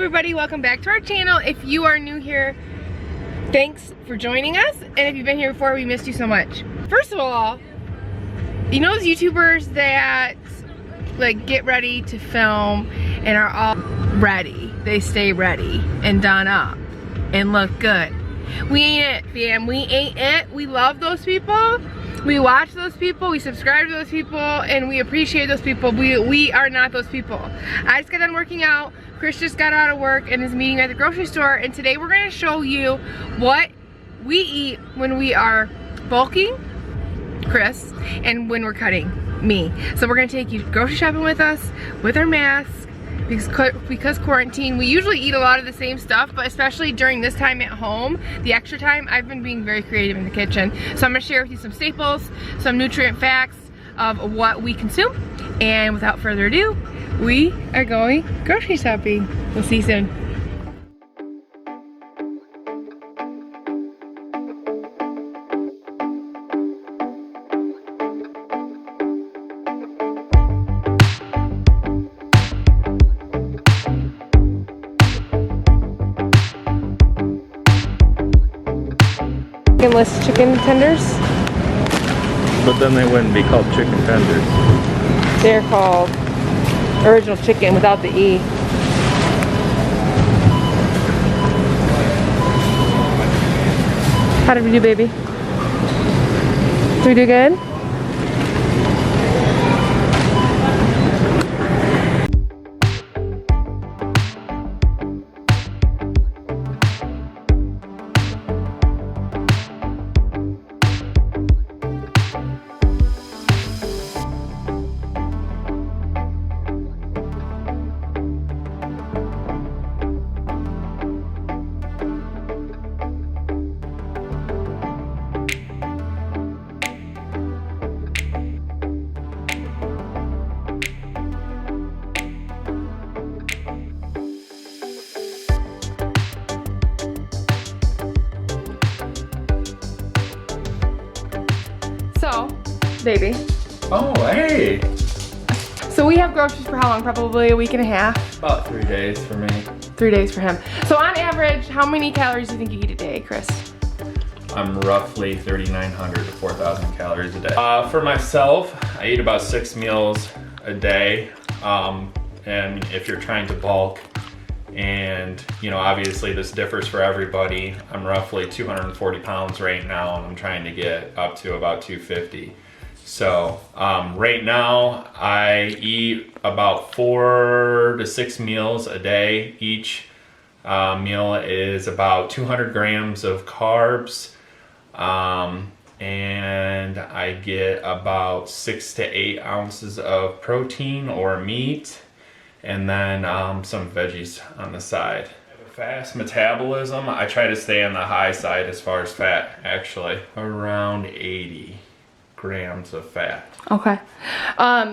everybody, welcome back to our channel. If you are new here, thanks for joining us, and if you've been here before, we missed you so much. First of all, you know those YouTubers that like get ready to film and are all ready, they stay ready and done up and look good? We ain't it, fam. We ain't it. We love those people. We watch those people, we subscribe to those people, and we appreciate those people. We are not those people. I just got done working out. Chris just got out of work and is meeting me at the grocery store, and today we're gonna show you what we eat when we are bulking, Chris, and when we're cutting, me. So we're gonna take you grocery shopping with us, with our masks, because quarantine. We usually eat a lot of the same stuff, but especially during this time at home, the extra time, I've been being very creative in the kitchen. So I'm gonna share with you some staples, some nutrient facts of what we consume, and without further ado, we are going grocery shopping. We'll see you soon. Skinless chicken tenders. But then they wouldn't be called chicken tenders. They're called original chicken without the E. How did we do, baby? Did we do good? So, baby. Oh, hey! So we have groceries for how long? Probably a week and a half? About 3 days for me. 3 days for him. So on average, how many calories do you think you eat a day, Chris? I'm roughly 3,900 to 4,000 calories a day. For myself, I eat about 6 meals a day. And if you're trying to bulk, and you know, obviously this differs for everybody. I'm roughly 240 pounds right now, and I'm trying to get up to about 250. So right now I eat about 4 to 6 meals a day. Each meal is about 200 grams of carbs, and I get about 6 to 8 ounces of protein or meat, and then some veggies on the side. I have a fast metabolism. I try to stay on the high side as far as fat, actually. Around 80 grams of fat. Okay.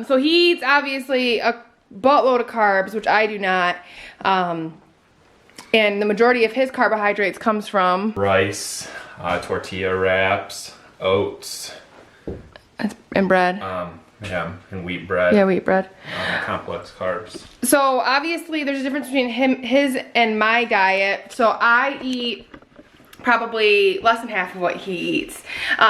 So he eats obviously a buttload of carbs, which I do not. And the majority of his carbohydrates comes from rice, tortilla wraps, oats. And bread. Yeah, and wheat bread. Yeah, wheat bread. Complex carbs. So obviously there's a difference between his and my diet. So I eat probably less than half of what he eats.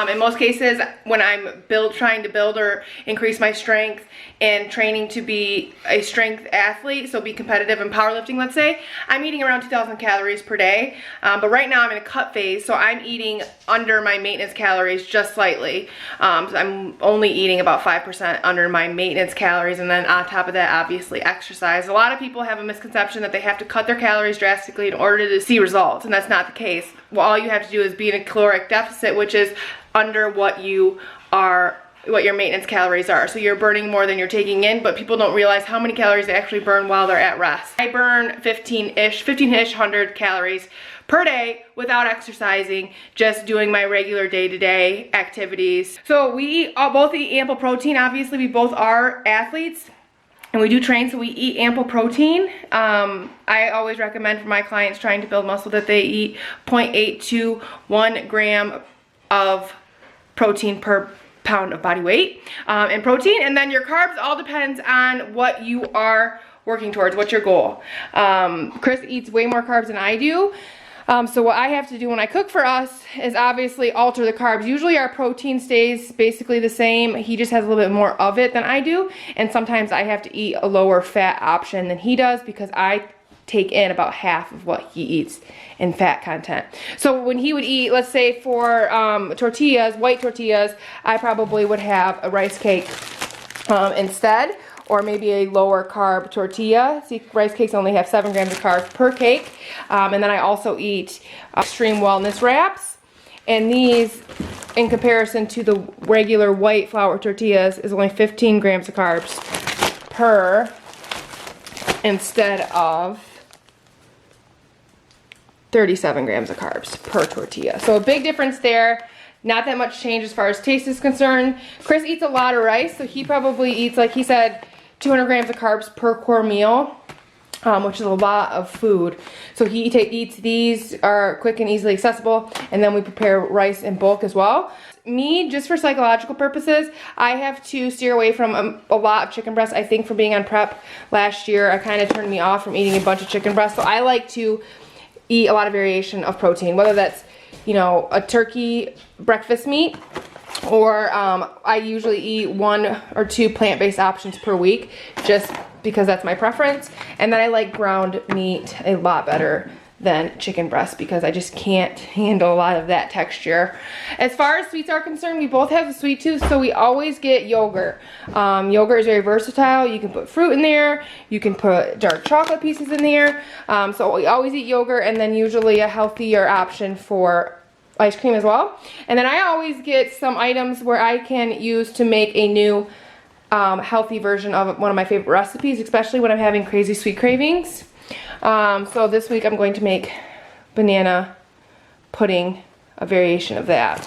In most cases, when I'm trying to build or increase my strength and training to be a strength athlete, so be competitive in powerlifting, let's say, I'm eating around 2,000 calories per day. But right now I'm in a cut phase, so I'm eating under my maintenance calories just slightly. So I'm only eating about 5% under my maintenance calories, and then on top of that, obviously exercise. A lot of people have a misconception that they have to cut their calories drastically in order to see results, and that's not the case. Well, all you have to do is be in a caloric deficit, which is under what your maintenance calories are. So you're burning more than you're taking in, but people don't realize how many calories they actually burn while they're at rest. I burn 15-ish 100 calories per day without exercising, just doing my regular day-to-day activities. So we both eat ample protein. Obviously, we both are athletes. And we do train, so we eat ample protein. I always recommend for my clients trying to build muscle that they eat 0.8 to 1 gram of protein per pound of body weight in protein. And then your carbs all depends on what you are working towards? What's your goal? Chris eats way more carbs than I do. So what I have to do when I cook for us is obviously alter the carbs. Usually our protein stays basically the same. He just has a little bit more of it than I do. And sometimes I have to eat a lower fat option than he does because I take in about half of what he eats in fat content. So when he would eat, let's say for tortillas, white tortillas, I probably would have a rice cake instead, or maybe a lower carb tortilla. See, rice cakes only have 7 grams of carbs per cake. And then I also eat extreme wellness wraps. And these, in comparison to the regular white flour tortillas, is only 15 grams of carbs per, instead of 37 grams of carbs per tortilla. So a big difference there. Not that much change as far as taste is concerned. Chris eats a lot of rice, so he probably eats, like he said, 200 grams of carbs per core meal, which is a lot of food. So he eats these, are quick and easily accessible, and then we prepare rice in bulk as well. Me, just for psychological purposes, I have to steer away from a lot of chicken breasts. I think from being on prep last year, I kind of turned me off from eating a bunch of chicken breasts. So I like to eat a lot of variation of protein, whether that's, you know, a turkey breakfast meat, or I usually eat 1 or 2 plant-based options per week, just because that's my preference. And then I like ground meat a lot better than chicken breast because I just can't handle a lot of that texture. As far as sweets are concerned, we both have a sweet tooth, so we always get yogurt. Yogurt is very versatile. You can put fruit in there, you can put dark chocolate pieces in there. So we always eat yogurt, and then usually a healthier option for ice cream as well. And then I always get some items where I can use to make a new healthy version of one of my favorite recipes, especially when I'm having crazy sweet cravings. So this week I'm going to make banana pudding, a variation of that.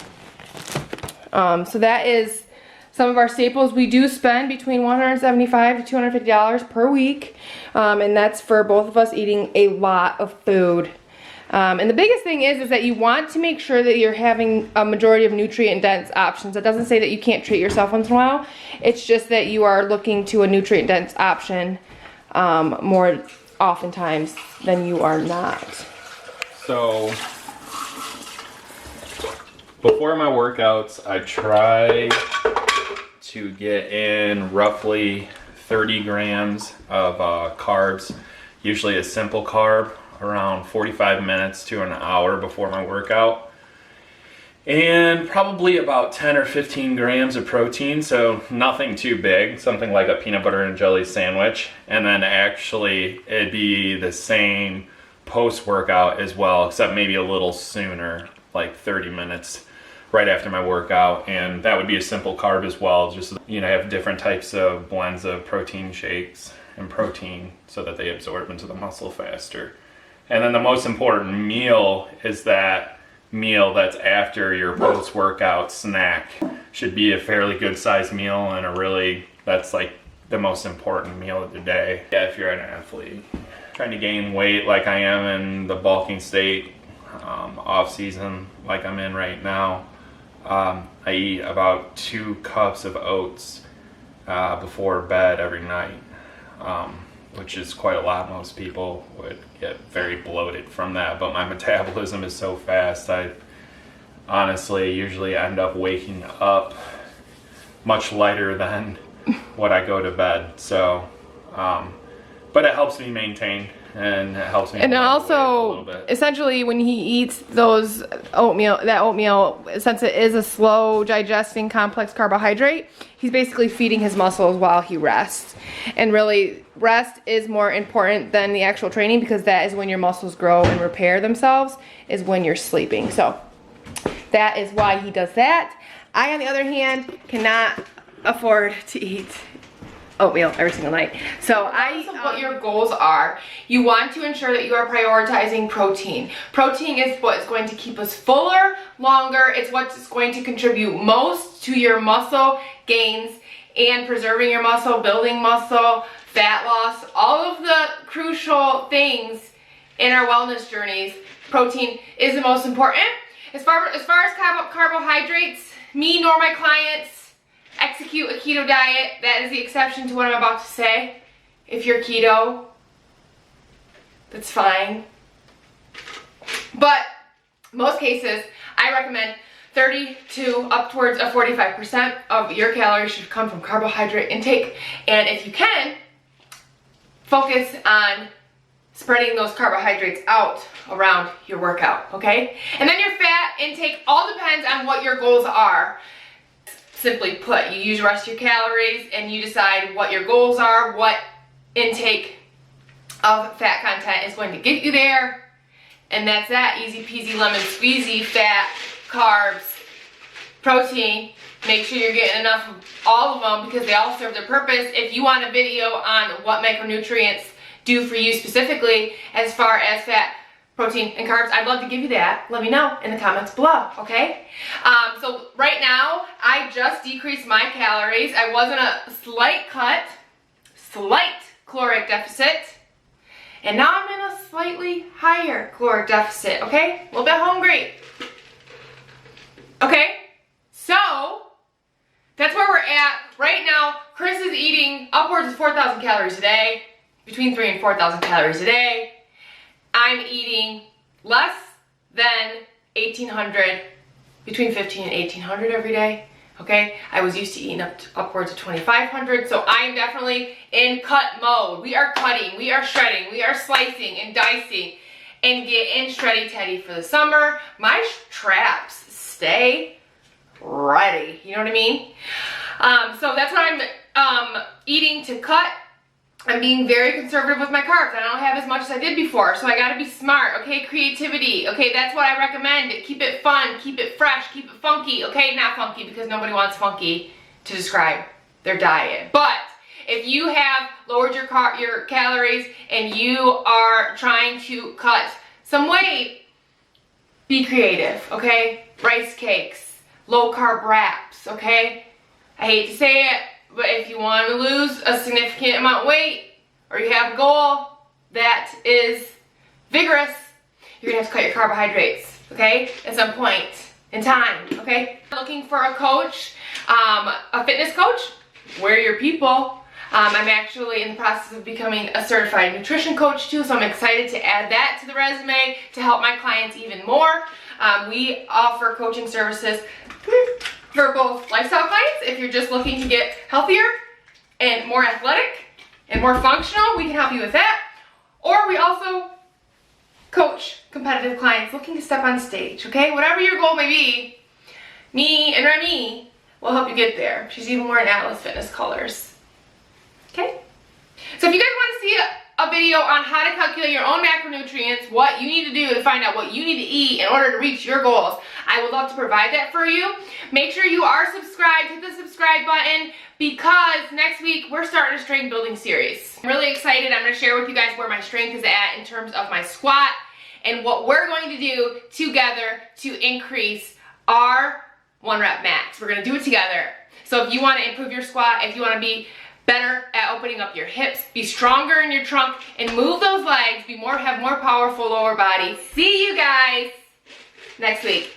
So that is some of our staples. We do spend between $175 to $250 per week, and that's for both of us eating a lot of food. And the biggest thing is that you want to make sure that you're having a majority of nutrient-dense options. That doesn't say that you can't treat yourself once in a while. It's just that you are looking to a nutrient-dense option more oftentimes than you are not. So before my workouts, I try to get in roughly 30 grams of carbs, usually a simple carb, around 45 minutes to an hour before my workout, and probably about 10 or 15 grams of protein, so nothing too big, something like a peanut butter and jelly sandwich. And then actually it'd be the same post-workout as well, except maybe a little sooner, like 30 minutes right after my workout. And that would be a simple carb as well, just, you know, I have different types of blends of protein shakes and protein so that they absorb into the muscle faster. And then the most important meal is that meal that's after your post-workout snack. Should be a fairly good sized meal, and that's like the most important meal of the day. Yeah, if you're an athlete trying to gain weight like I am in the bulking state, off season like I'm in right now, I eat about 2 cups of oats before bed every night. Which is quite a lot. Most people would get very bloated from that, but my metabolism is so fast, I honestly usually end up waking up much lighter than what I go to bed. So, but it helps me maintain, and it helps me. And also, essentially, when he eats those oatmeal, since it is a slow digesting complex carbohydrate, he's basically feeding his muscles while he rests. And really, rest is more important than the actual training, because that is when your muscles grow and repair themselves, is when you're sleeping. So that is why he does that. I, on the other hand, cannot afford to eat oatmeal every single night. So what your goals are, you want to ensure that you are prioritizing protein. Protein is what is going to keep us fuller longer. It's what's going to contribute most to your muscle gains and preserving your muscle, building muscle, fat loss, all of the crucial things in our wellness journeys. Protein is the most important. As far as carbohydrates, me nor my clients execute a keto diet. That is the exception to what I'm about to say. If you're keto, that's fine. But most cases, I recommend 30 to up towards of 45% of your calories should come from carbohydrate intake. And if you can, focus on spreading those carbohydrates out around your workout, okay? And then your fat intake all depends on what your goals are. Simply put, you use the rest of your calories and you decide what your goals are, what intake of fat content is going to get you there. And that's that, easy peasy lemon squeezy, fat, carbs, protein. Make sure you're getting enough of all of them because they all serve their purpose. If you want a video on what macronutrients do for you specifically as far as fat, protein, and carbs, I'd love to give you that. Let me know in the comments below, okay? So right now, I just decreased my calories. I was in a slight caloric deficit, and now I'm in a slightly higher caloric deficit, okay? A little bit hungry. Okay, so that's where we're at. Right now, Chris is eating upwards of 4,000 calories a day, between 3,000 and 4,000 calories a day. I'm eating less than 1,800, between 1,500 and 1,800 every day. Okay, I was used to eating upwards of 2,500, so I am definitely in cut mode. We are cutting, we are shredding, we are slicing and dicing and getting shreddy teddy for the summer. My traps stay ready, you know what I mean? So that's what I'm eating to cut. I'm being very conservative with my carbs. I don't have as much as I did before, so I gotta be smart, okay? Creativity, okay? That's what I recommend. Keep it fun, keep it fresh, keep it funky, okay? Not funky because nobody wants funky to describe their diet. But if you have lowered your calories and you are trying to cut some weight, be creative, okay? Rice cakes, low carb wraps, okay? I hate to say it, but if you want to lose a significant amount of weight, or you have a goal that is vigorous, you're gonna have to cut your carbohydrates, okay? At some point in time, okay? Looking for a coach, a fitness coach, we're your people. I'm actually in the process of becoming a certified nutrition coach too, so I'm excited to add that to the resume to help my clients even more. We offer coaching services for both lifestyle clients. If you're just looking to get healthier and more athletic and more functional, we can help you with that. Or we also coach competitive clients looking to step on stage, okay? Whatever your goal may be, me and Remy will help you get there. She's even wearing Atlas Fitness colors, okay? So if you guys want to see a video on how to calculate your own macronutrients, what you need to do to find out what you need to eat in order to reach your goals, I would love to provide that for you. Make sure you are subscribed, hit the subscribe button, because next week we're starting a strength building series. I'm really excited. I'm going to share with you guys where my strength is at in terms of my squat and what we're going to do together to increase our 1 rep max. We're going to do it together. So if you want to improve your squat, if you want to be better at opening up your hips, be stronger in your trunk, and move those legs, have more powerful lower body. See you guys next week.